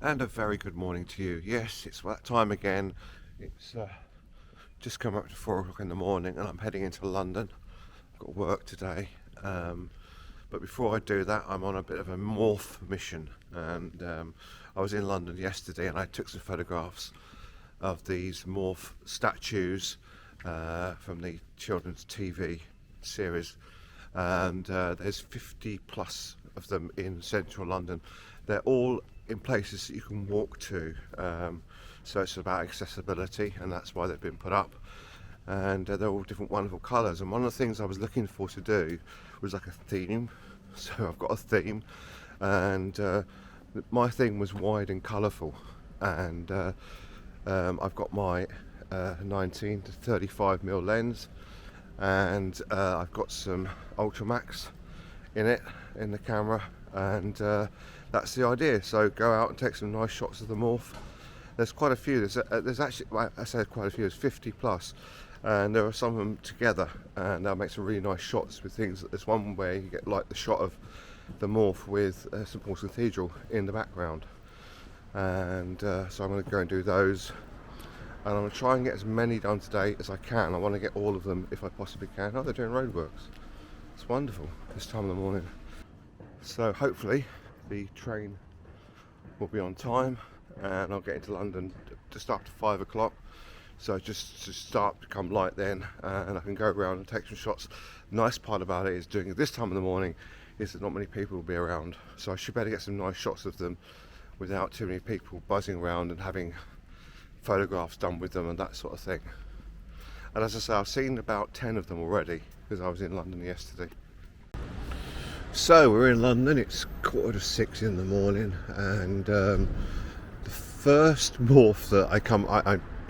And a very good morning to you. Yes, it's that time again. It's just come up to 4 o'clock in the morning and I'm heading into London. I've got work today. But before I do that, I'm on a bit of a morph mission. And I was in London yesterday and I took some photographs of these morph statues from the children's TV series. And there's 50 plus of them in central London. They're all in places that you can walk to, so it's about accessibility, and that's why they've been put up. And they're all different wonderful colours, and one of the things I was looking for to do was like a theme. So I've got a theme, and my theme was wide and colourful, and I've got my 19 to 35mm lens, and I've got some Ultramax in the camera, and that's the idea. So go out and take some nice shots of the morph. There's quite a few. There's actually, well, I say quite a few. There's 50 plus, and there are some of them together, and they'll make some really nice shots with things. There's one where you get like the shot of the morph with St Paul's Cathedral in the background, and so I'm going to go and do those. And I'm going to try and get as many done today as I can. I want to get all of them if I possibly can. Oh, they're doing roadworks. It's wonderful this time of the morning. So hopefully the train will be on time and I'll get into London just after 5 o'clock. So just to start to become light then, and I can go around and take some shots. Nice part about it is doing it this time of the morning is that not many people will be around. So I should be able to get some nice shots of them without too many people buzzing around and having photographs done with them and that sort of thing. And as I say, I've seen about 10 of them already because I was in London yesterday. So we're in London, it's 5:45 in the morning, and the first morph that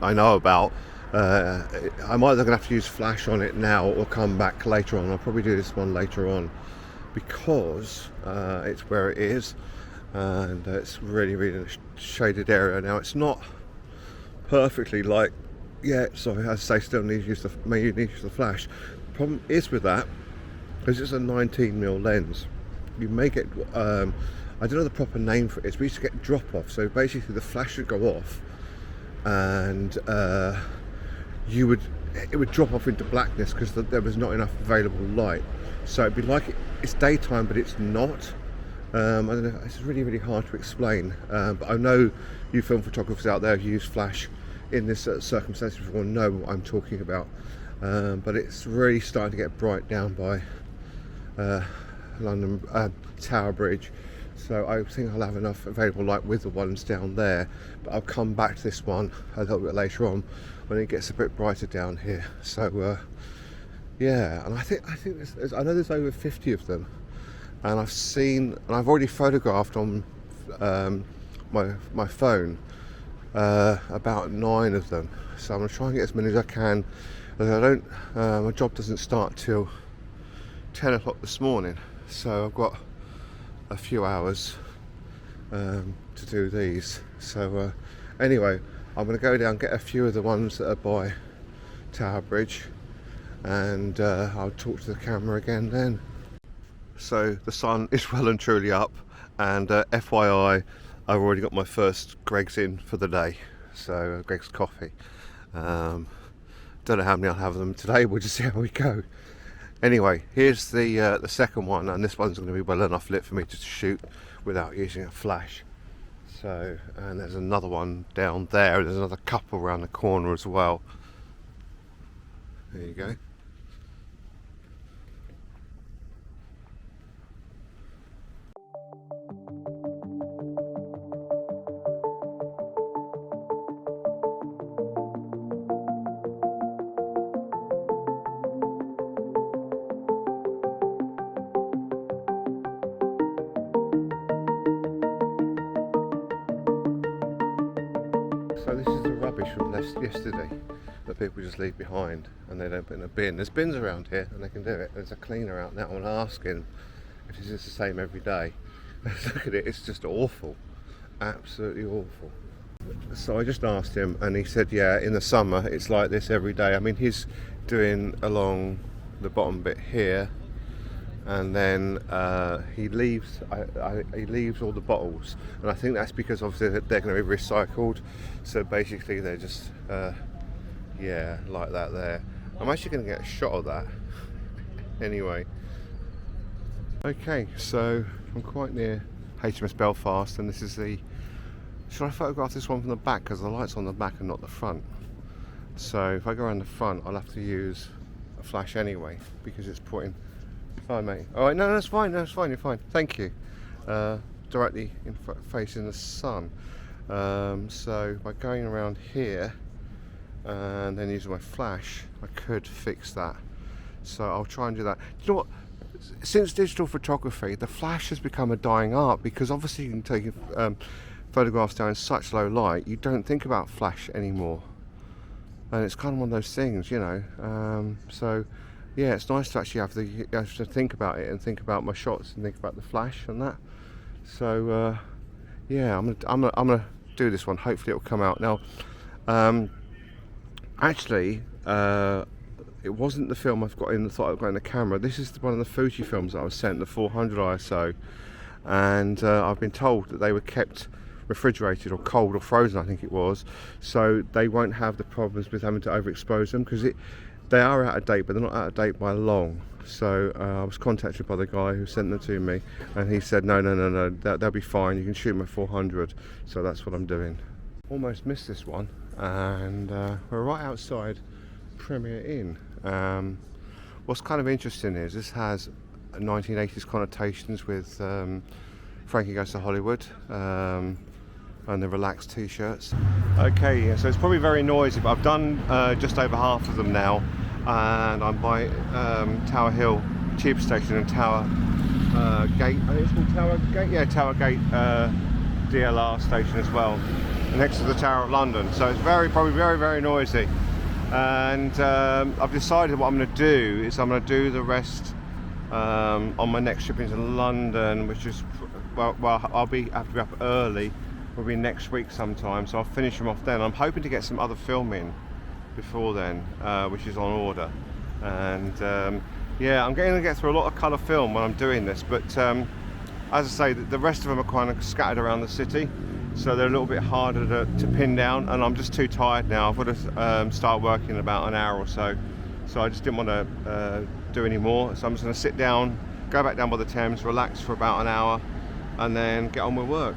I know about, I'm either going to have to use flash on it now or come back later on. I'll probably do this one later on because it's where it is, and it's really in a shaded area. Now it's not perfectly light yet, so as I say, still need to use the flash. The problem is with that, because it's a 19mm lens, you may get, I don't know the proper name for it, we used to get drop off. So basically the flash would go off and it would drop off into blackness because there was not enough available light. So it'd be like it's daytime but it's not. I don't know, it's really hard to explain, but I know you film photographers out there who use flash in this circumstance will know what I'm talking about. But it's really starting to get bright down by London Tower Bridge, so I think I'll have enough available light with the ones down there, but I'll come back to this one a little bit later on when it gets a bit brighter down here. So yeah, and I think I know there's over 50 of them, and I've already photographed on my phone about 9 of them, so I'm going to try and get as many as I can. My job doesn't start till 10 o'clock this morning, so I've got a few hours to do these. So anyway, I'm going to go down, get a few of the ones that are by Tower Bridge, and I'll talk to the camera again then. So the sun is well and truly up, and FYI, I've already got my first Greggs in for the day, so Greggs coffee. Don't know how many I'll have of them today, we'll just see how we go. Anyway, here's the second one, and this one's going to be well enough lit for me to shoot without using a flash. So, and there's another one down there, there's another couple around the corner as well. There you go. So this is the rubbish from yesterday that people just leave behind and they don't put in a bin. There's bins around here and they can do it. There's a cleaner out now. I'm asking if it's just the same every day. Look at it, it's just awful. Absolutely awful. So I just asked him and he said, yeah, in the summer it's like this every day. I mean, he's doing along the bottom bit here, and then he leaves he leaves all the bottles, and I think that's because obviously they're going to be recycled, so basically they're just yeah, like that there. I'm actually going to get a shot of that anyway. Okay, so I'm quite near HMS Belfast, and this is the, should I photograph this one from the back because the light's on the back and not the front? So if I go around the front, I'll have to use a flash anyway because it's putting. Fine, mate. All right, no, that's fine. No, that's fine. You're fine. Thank you. Directly in facing the sun. So by going around here and then using my flash, I could fix that. So I'll try and do that. You know what? Since digital photography, the flash has become a dying art because obviously you can take photographs down in such low light. You don't think about flash anymore, and it's kind of one of those things, you know. So. Yeah, it's nice to actually have to think about it and think about my shots and think about the flash and that. So yeah, I'm gonna do this one. Hopefully it'll come out now. Actually, it wasn't the film I've got in the camera. This is one of the Fuji films that I was sent, the 400 ISO, and I've been told that they were kept refrigerated or cold or frozen, I think it was, so they won't have the problems with having to overexpose them because they are out of date, but they're not out of date by long. So I was contacted by the guy who sent them to me, and he said no, they'll be fine, you can shoot them at 400. So that's what I'm doing. Almost missed this one, and we're right outside Premier Inn. What's kind of interesting is this has 1980s connotations with Frankie Goes to Hollywood and the relaxed t-shirts. Okay, yeah, so it's probably very noisy, but I've done just over half of them now, and I'm by Tower Hill Tube Station and Tower Gate. I think it's called Tower Gate. Yeah, Tower Gate DLR station as well, next to the Tower of London. So it's probably very noisy. And I've decided what I'm going to do is I'm going to do the rest on my next trip into London, which is well have to be up early. Will be next week sometime, so I'll finish them off then. I'm hoping to get some other film in before then, which is on order. And yeah, I'm going to get through a lot of colour film when I'm doing this, but as I say, the rest of them are kind of scattered around the city, so they're a little bit harder to pin down, and I'm just too tired now. I've got to start working in about an hour or so, so I just didn't want to do any more. So I'm just going to sit down, go back down by the Thames, relax for about an hour, and then get on with work.